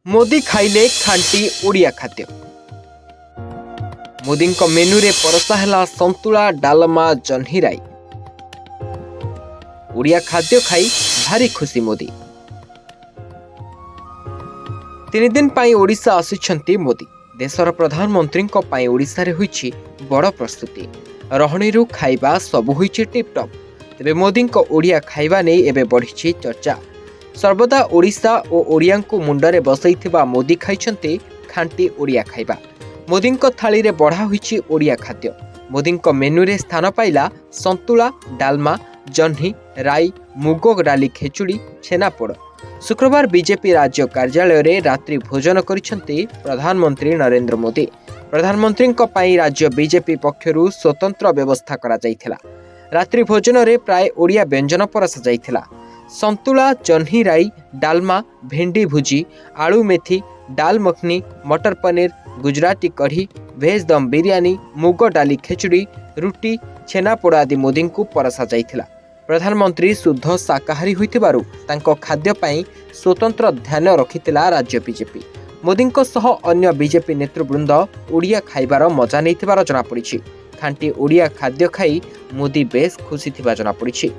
मोदी खाइले खांटी ओडिया खाद्य। मोदी मेनू रे परसा है संतुला डालमा जह्नी राई। ओडिया खाद्य खाई भारी खुशी मोदी। 3 दिन पाई ओडिशा आसिछंती मोदी। देशर प्रधानमंत्री ओडिशा रे होईछि बड़ प्रस्तुति। रहणीरू खाइबा सब होईछि टिपटप। तेबे मोदी ओडिया खाइबा नै एबे बढ़िछि चर्चा। सर्वदा ओडिशा और ओडिया मुंडरे बसैथिबा मोदी खाइछंती खांटी ओडिया खाइबा। मोदी थाली रे बढ़ा होईछि ओडिया खाद्य। मोदी मेनू रे स्थान पाइला संतुला डालमा जह्नी राई मुग डाली खेचुड़ी छेनापोड़। शुक्रवार बीजेपी राज्य कार्यालय रे रात्रि भोजन करिसेंती प्रधानमंत्री नरेंद्र मोदी। प्रधानमंत्री राज्य बीजेपी पक्षरु स्वतंत्र व्यवस्था करा जायथिला। रात्रि भोजन रे प्राय ओडिया व्यंजन परसा जायथिला। संतुला जह्नी राई डालमा भेंडी भुजी आलू मेथी डाल मखनी मटर पनीर गुजराती कढ़ी भेज दम बिरयानी मुग डाली खेचुड़ी रुटी छेनापोड़ आदि मोदी को परसा जायथिला। प्रधानमंत्री शुद्ध शाकाहारी होइथिबारु तांको खाद्य पाई स्वतंत्र ध्यान रखितिला राज्य बीजेपी। मोदी सह अन्य बीजेपी नेतृवृंद ओडिया खाइबार मजा नैथिबार जनापड़िछि। खांटी ओडिया खाद्य खाई मोदी बेस खुशी थिबा जनापड़िछि।